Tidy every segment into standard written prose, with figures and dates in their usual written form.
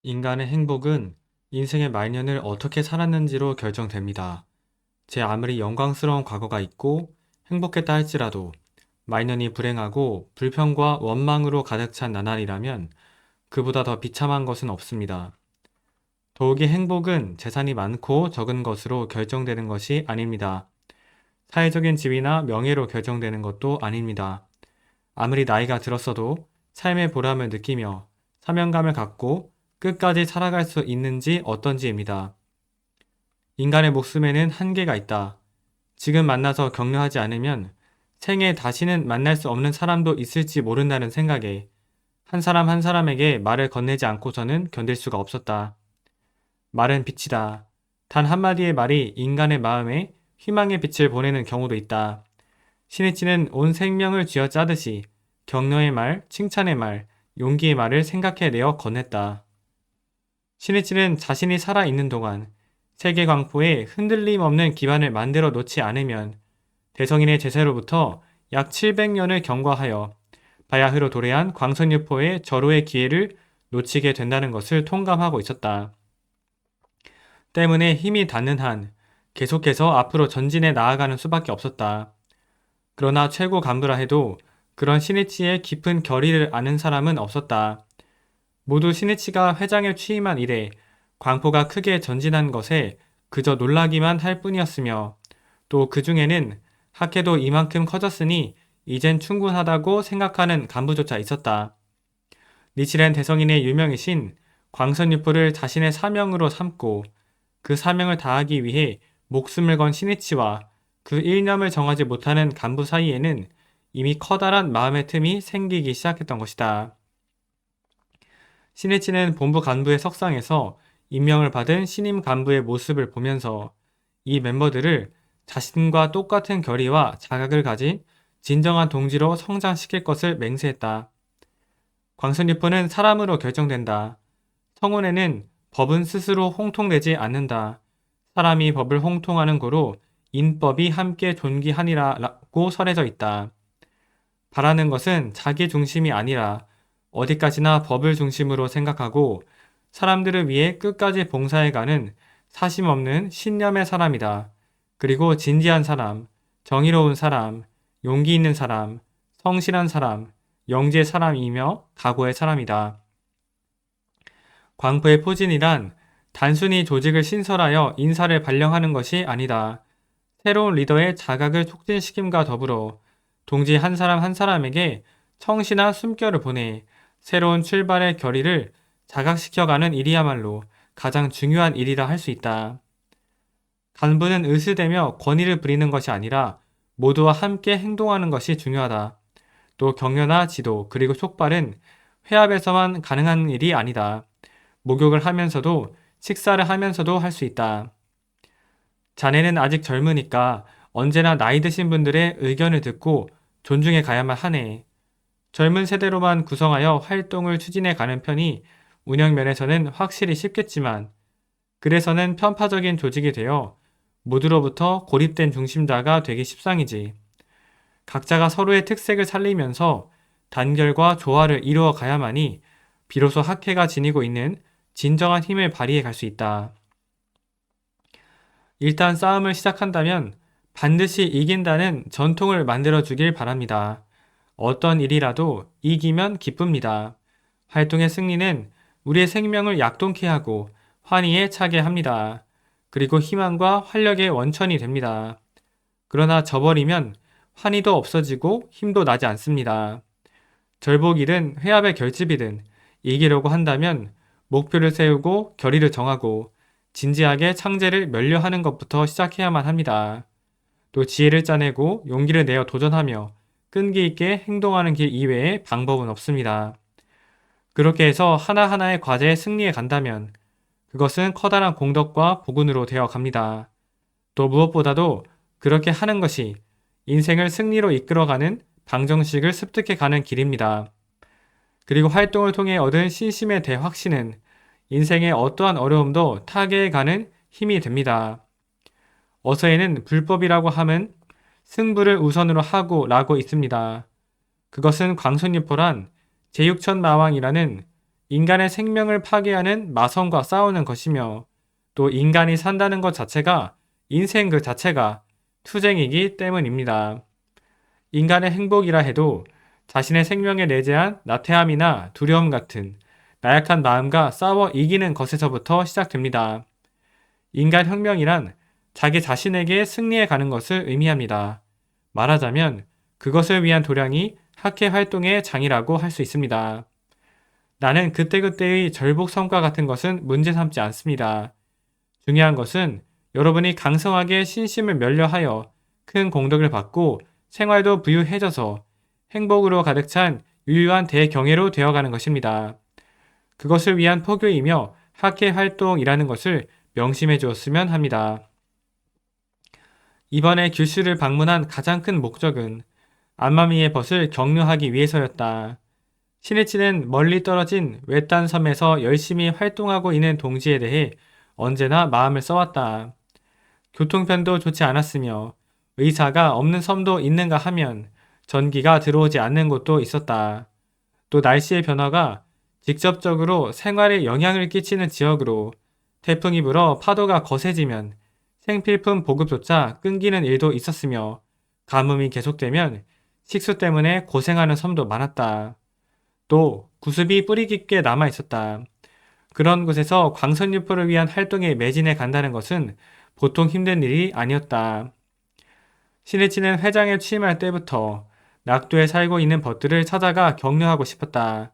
인간의 행복은 인생의 말년을 어떻게 살았는지로 결정됩니다. 제 아무리 영광스러운 과거가 있고 행복했다 할지라도 말년이 불행하고 불평과 원망으로 가득 찬 나날이라면 그보다 더 비참한 것은 없습니다. 더욱이 행복은 재산이 많고 적은 것으로 결정되는 것이 아닙니다. 사회적인 지위나 명예로 결정되는 것도 아닙니다. 아무리 나이가 들었어도 삶의 보람을 느끼며 사명감을 갖고 끝까지 살아갈 수 있는지 어떤지입니다. 인간의 목숨에는 한계가 있다. 지금 만나서 격려하지 않으면 생애 다시는 만날 수 없는 사람도 있을지 모른다는 생각에 한 사람 한 사람에게 말을 건네지 않고서는 견딜 수가 없었다. 말은 빛이다. 단 한마디의 말이 인간의 마음에 희망의 빛을 보내는 경우도 있다. 신이치는 온 생명을 쥐어짜듯이 격려의 말, 칭찬의 말, 용기의 말을 생각해내어 건넸다. 신이치는 자신이 살아있는 동안 세계 광포에 흔들림 없는 기반을 만들어 놓지 않으면 대성인의 제세로부터 약 700년을 경과하여 바야흐로 도래한 광선유포의 절호의 기회를 놓치게 된다는 것을 통감하고 있었다. 때문에 힘이 닿는 한 계속해서 앞으로 전진해 나아가는 수밖에 없었다. 그러나 최고 간부라 해도 그런 신이치의 깊은 결의를 아는 사람은 없었다. 모두 신이치가 회장에 취임한 이래 광포가 크게 전진한 것에 그저 놀라기만 할 뿐이었으며 또 그 중에는 학회도 이만큼 커졌으니 이젠 충분하다고 생각하는 간부조차 있었다. 니치렌 대성인의 유명이신 광선유포를 자신의 사명으로 삼고 그 사명을 다하기 위해 목숨을 건 신이치와 그 일념을 정하지 못하는 간부 사이에는 이미 커다란 마음의 틈이 생기기 시작했던 것이다. 신이치는 본부 간부의 석상에서 임명을 받은 신임 간부의 모습을 보면서 이 멤버들을 자신과 똑같은 결의와 자각을 가진 진정한 동지로 성장시킬 것을 맹세했다. 광선유포는 사람으로 결정된다. 성운에는 법은 스스로 홍통되지 않는다. 사람이 법을 홍통하는 고로 인법이 함께 존귀하니라고 설해져 있다. 바라는 것은 자기 중심이 아니라 어디까지나 법을 중심으로 생각하고 사람들을 위해 끝까지 봉사해가는 사심 없는 신념의 사람이다. 그리고 진지한 사람, 정의로운 사람, 용기 있는 사람, 성실한 사람, 영지의 사람이며 각오의 사람이다. 광포의 포진이란 단순히 조직을 신설하여 인사를 발령하는 것이 아니다. 새로운 리더의 자각을 촉진시킴과 더불어 동지 한 사람 한 사람에게 청신한 숨결을 보내 새로운 출발의 결의를 자각시켜가는 일이야말로 가장 중요한 일이라 할 수 있다. 간부는 으스대며 권위를 부리는 것이 아니라 모두와 함께 행동하는 것이 중요하다. 또 격려나 지도 그리고 촉발은 회합에서만 가능한 일이 아니다. 목욕을 하면서도 식사를 하면서도 할 수 있다. 자네는 아직 젊으니까 언제나 나이 드신 분들의 의견을 듣고 존중해 가야만 하네. 젊은 세대로만 구성하여 활동을 추진해 가는 편이 운영 면에서는 확실히 쉽겠지만 그래서는 편파적인 조직이 되어 모두로부터 고립된 중심자가 되기 십상이지. 각자가 서로의 특색을 살리면서 단결과 조화를 이루어 가야만이 비로소 학회가 지니고 있는 진정한 힘을 발휘해 갈 수 있다. 일단 싸움을 시작한다면 반드시 이긴다는 전통을 만들어 주길 바랍니다. 어떤 일이라도 이기면 기쁩니다. 활동의 승리는 우리의 생명을 약동케 하고 환희에 차게 합니다. 그리고 희망과 활력의 원천이 됩니다. 그러나 져버리면 환희도 없어지고 힘도 나지 않습니다. 절복이든 회합의 결집이든 이기려고 한다면 목표를 세우고 결의를 정하고 진지하게 창제를 면려하는 것부터 시작해야만 합니다. 또 지혜를 짜내고 용기를 내어 도전하며 끈기 있게 행동하는 길 이외에 방법은 없습니다. 그렇게 해서 하나하나의 과제에 승리해 간다면 그것은 커다란 공덕과 복운으로 되어 갑니다. 또 무엇보다도 그렇게 하는 것이 인생을 승리로 이끌어가는 방정식을 습득해 가는 길입니다. 그리고 활동을 통해 얻은 신심의 대확신은 인생의 어떠한 어려움도 타개해 가는 힘이 됩니다. 어서에는 불법이라고 함은 승부를 우선으로 하고 라고 있습니다. 그것은 광선유포란 제6천 마왕이라는 인간의 생명을 파괴하는 마성과 싸우는 것이며 또 인간이 산다는 것 자체가 인생 그 자체가 투쟁이기 때문입니다. 인간의 행복이라 해도 자신의 생명에 내재한 나태함이나 두려움 같은 나약한 마음과 싸워 이기는 것에서부터 시작됩니다. 인간 혁명이란 자기 자신에게 승리해 가는 것을 의미합니다. 말하자면 그것을 위한 도량이 학회 활동의 장이라고 할 수 있습니다. 나는 그때그때의 절복 성과 같은 것은 문제 삼지 않습니다. 중요한 것은 여러분이 강성하게 신심을 면려하여 큰 공덕을 받고 생활도 부유해져서 행복으로 가득 찬 유유한 대경애로 되어가는 것입니다. 그것을 위한 포교이며 학회 활동이라는 것을 명심해 주었으면 합니다. 이번에 규슈를 방문한 가장 큰 목적은 안마미의 벗을 격려하기 위해서였다. 시니치는 멀리 떨어진 외딴 섬에서 열심히 활동하고 있는 동지에 대해 언제나 마음을 써왔다. 교통편도 좋지 않았으며 의사가 없는 섬도 있는가 하면 전기가 들어오지 않는 곳도 있었다. 또 날씨의 변화가 직접적으로 생활에 영향을 끼치는 지역으로 태풍이 불어 파도가 거세지면 생필품 보급조차 끊기는 일도 있었으며 가뭄이 계속되면 식수 때문에 고생하는 섬도 많았다. 또 구습이 뿌리 깊게 남아 있었다. 그런 곳에서 광선유포를 위한 활동에 매진해 간다는 것은 보통 힘든 일이 아니었다. 시니치는 회장에 취임할 때부터 낙도에 살고 있는 벗들을 찾아가 격려하고 싶었다.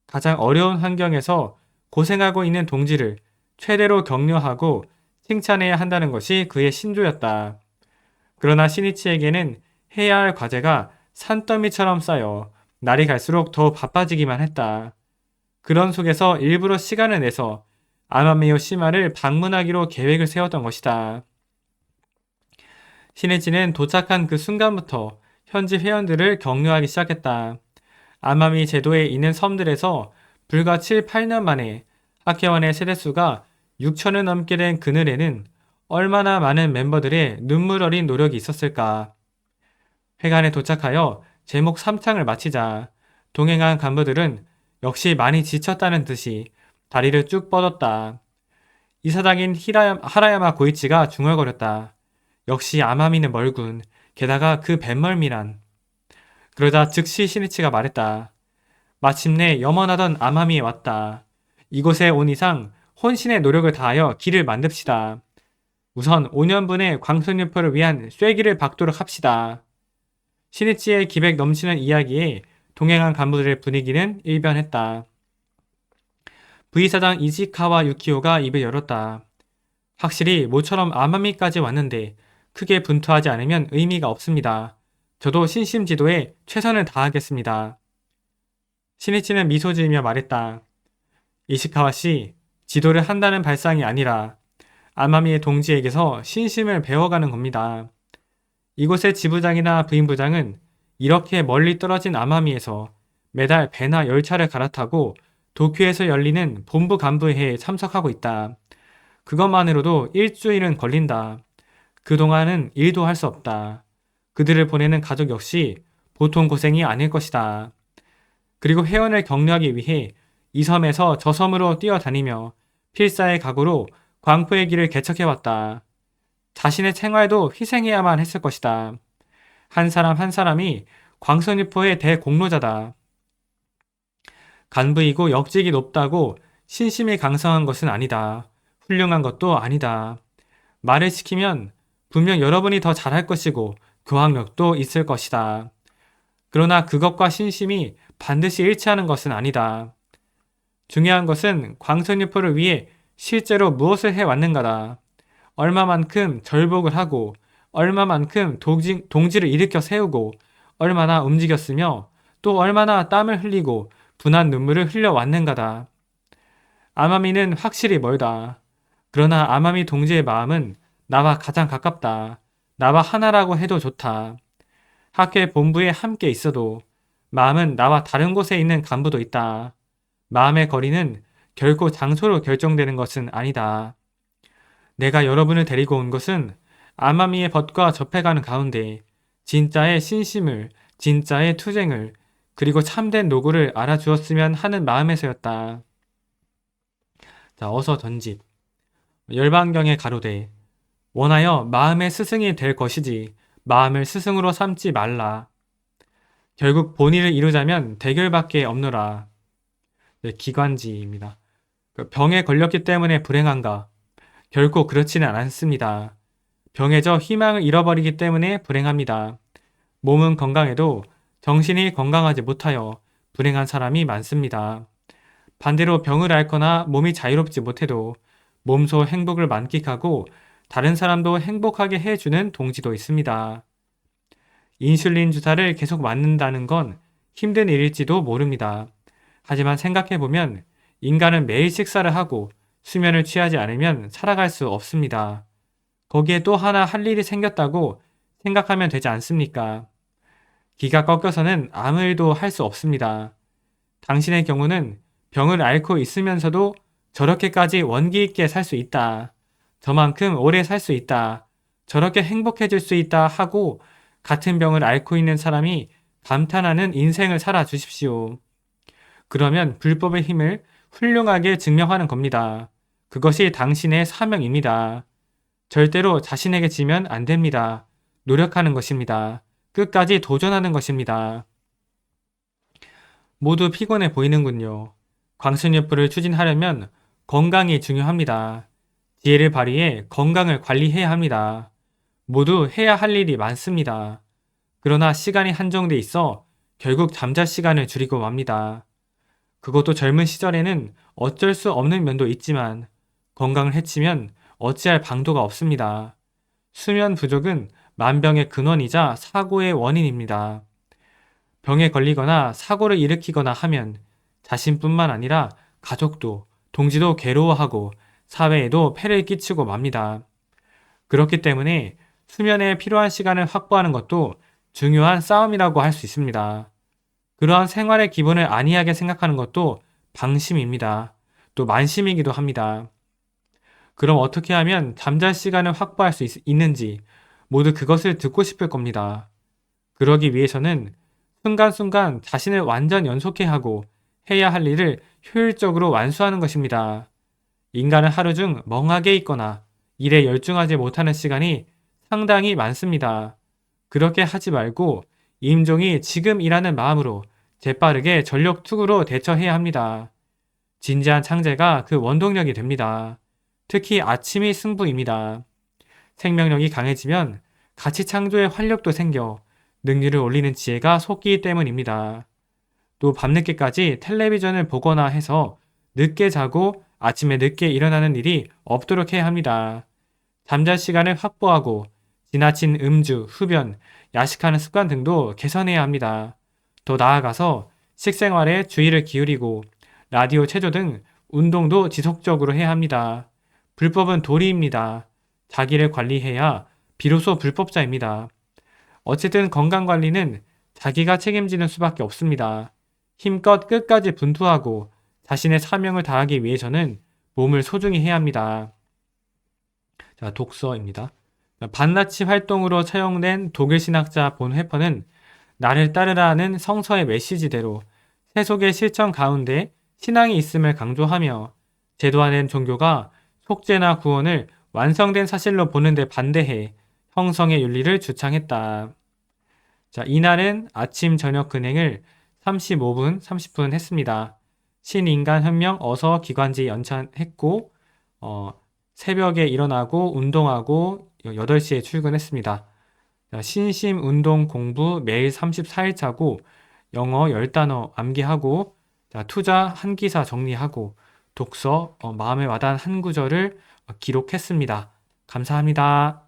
가장 어려운 환경에서 고생하고 있는 동지를 최대로 격려하고 칭찬해야 한다는 것이 그의 신조였다. 그러나 시니치에게는 해야 할 과제가 산더미처럼 쌓여 날이 갈수록 더 바빠지기만 했다. 그런 속에서 일부러 시간을 내서 아마메요 시마를 방문하기로 계획을 세웠던 것이다. 시니치는 도착한 그 순간부터 현지 회원들을 격려하기 시작했다. 아마미 제도에 있는 섬들에서 불과 7, 8년 만에 학회원의 세대수가 6천을 넘게 된 그늘에는 얼마나 많은 멤버들의 눈물 어린 노력이 있었을까. 회관에 도착하여 제목 3창을 마치자 동행한 간부들은 역시 많이 지쳤다는 듯이 다리를 쭉 뻗었다. 이사장인 하라야마 고이치가 중얼거렸다. 역시 아마미는 멀군. 게다가 그 뱃멀미란. 그러자 즉시 시니치가 말했다. 마침내 염원하던 아마미에 왔다. 이곳에 온 이상 혼신의 노력을 다하여 길을 만듭시다. 우선 5년분의 광선유포를 위한 쐐기를 박도록 합시다. 시니치의 기백 넘치는 이야기에 동행한 간부들의 분위기는 일변했다. 부의사장 이지카와 유키오가 입을 열었다. 확실히 모처럼 아마미까지 왔는데 크게 분투하지 않으면 의미가 없습니다. 저도 신심지도에 최선을 다하겠습니다. 시니치는 미소 지으며 말했다. 이시카와 씨, 지도를 한다는 발상이 아니라 아마미의 동지에게서 신심을 배워가는 겁니다. 이곳의 지부장이나 부임부장은 이렇게 멀리 떨어진 아마미에서 매달 배나 열차를 갈아타고 도쿄에서 열리는 본부 간부회에 참석하고 있다. 그것만으로도 일주일은 걸린다. 그동안은 일도 할 수 없다. 그들을 보내는 가족 역시 보통 고생이 아닐 것이다. 그리고 회원을 격려하기 위해 이 섬에서 저 섬으로 뛰어다니며 필사의 각오로 광포의 길을 개척해왔다. 자신의 생활도 희생해야만 했을 것이다. 한 사람 한 사람이 광선유포의 대공로자다. 간부이고 역직이 높다고 신심이 강성한 것은 아니다. 훌륭한 것도 아니다. 말을 시키면 분명 여러분이 더 잘할 것이고 교학력도 있을 것이다. 그러나 그것과 신심이 반드시 일치하는 것은 아니다. 중요한 것은 광선유포를 위해 실제로 무엇을 해왔는가다. 얼마만큼 절복을 하고 얼마만큼 동지를 일으켜 세우고 얼마나 움직였으며 또 얼마나 땀을 흘리고 분한 눈물을 흘려왔는가다. 아마미는 확실히 멀다. 그러나 아마미 동지의 마음은 나와 가장 가깝다. 나와 하나라고 해도 좋다. 학회 본부에 함께 있어도 마음은 나와 다른 곳에 있는 간부도 있다. 마음의 거리는 결코 장소로 결정되는 것은 아니다. 내가 여러분을 데리고 온 것은 아마미의 벗과 접해가는 가운데 진짜의 신심을, 진짜의 투쟁을, 그리고 참된 노고를 알아주었으면 하는 마음에서였다. 자, 어서 던집. 열반경에 가로되 원하여 마음의 스승이 될 것이지 마음을 스승으로 삼지 말라. 결국 본의를 이루자면 대결밖에 없노라. 네, 기관지입니다. 병에 걸렸기 때문에 불행한가? 결코 그렇지는 않습니다. 병에 져 희망을 잃어버리기 때문에 불행합니다. 몸은 건강해도 정신이 건강하지 못하여 불행한 사람이 많습니다. 반대로 병을 앓거나 몸이 자유롭지 못해도 몸소 행복을 만끽하고 다른 사람도 행복하게 해주는 동지도 있습니다. 인슐린 주사를 계속 맞는다는 건 힘든 일일지도 모릅니다. 하지만 생각해보면 인간은 매일 식사를 하고 수면을 취하지 않으면 살아갈 수 없습니다. 거기에 또 하나 할 일이 생겼다고 생각하면 되지 않습니까? 기가 꺾여서는 아무 일도 할 수 없습니다. 당신의 경우는 병을 앓고 있으면서도 저렇게까지 원기 있게 살 수 있다. 저만큼 오래 살 수 있다. 저렇게 행복해질 수 있다 하고 같은 병을 앓고 있는 사람이 감탄하는 인생을 살아 주십시오. 그러면 불법의 힘을 훌륭하게 증명하는 겁니다. 그것이 당신의 사명입니다. 절대로 자신에게 지면 안 됩니다. 노력하는 것입니다. 끝까지 도전하는 것입니다. 모두 피곤해 보이는군요. 광순유프를 추진하려면 건강이 중요합니다. 지혜를 발휘해 건강을 관리해야 합니다. 모두 해야 할 일이 많습니다. 그러나 시간이 한정돼 있어 결국 잠잘 시간을 줄이고 맙니다. 그것도 젊은 시절에는 어쩔 수 없는 면도 있지만 건강을 해치면 어찌할 방도가 없습니다. 수면 부족은 만병의 근원이자 사고의 원인입니다. 병에 걸리거나 사고를 일으키거나 하면 자신뿐만 아니라 가족도, 동지도 괴로워하고 사회에도 폐를 끼치고 맙니다. 그렇기 때문에 수면에 필요한 시간을 확보하는 것도 중요한 싸움이라고 할 수 있습니다. 그러한 생활의 기본을 안이하게 생각하는 것도 방심입니다. 또 만심이기도 합니다. 그럼 어떻게 하면 잠잘 시간을 확보할 수 있는지 모두 그것을 듣고 싶을 겁니다. 그러기 위해서는 순간순간 자신을 완전 연속해 하고 해야 할 일을 효율적으로 완수하는 것입니다. 인간은 하루 중 멍하게 있거나 일에 열중하지 못하는 시간이 상당히 많습니다. 그렇게 하지 말고 임종이 지금 일하는 마음으로 재빠르게 전력 투구로 대처해야 합니다. 진지한 창제가 그 원동력이 됩니다. 특히 아침이 승부입니다. 생명력이 강해지면 가치 창조의 활력도 생겨 능률을 올리는 지혜가 솟기 때문입니다. 또 밤늦게까지 텔레비전을 보거나 해서 늦게 자고 아침에 늦게 일어나는 일이 없도록 해야 합니다. 잠잘 시간을 확보하고 지나친 음주, 흡연, 야식하는 습관 등도 개선해야 합니다. 더 나아가서 식생활에 주의를 기울이고 라디오 체조 등 운동도 지속적으로 해야 합니다. 불법은 도리입니다. 자기를 관리해야 비로소 불법자입니다. 어쨌든 건강관리는 자기가 책임지는 수밖에 없습니다. 힘껏 끝까지 분투하고 자신의 사명을 다하기 위해서는 몸을 소중히 해야 합니다. 자, 독서입니다. 반나치 활동으로 차용된 독일 신학자 본 회퍼는 나를 따르라는 성서의 메시지대로 세속의 실천 가운데 신앙이 있음을 강조하며 제도화된 종교가 속죄나 구원을 완성된 사실로 보는 데 반대해 형성의 윤리를 주창했다. 자, 이날은 아침 저녁 근행을 35분, 30분 했습니다. 신인간혁명 어서 기관지 연찬했고 새벽에 일어나고 운동하고 8시에 출근했습니다. 신심 운동 공부 매일 34일차고 영어 10단어 암기하고 투자 한 기사 정리하고 독서 마음에 와닿은 한 구절을 기록했습니다. 감사합니다.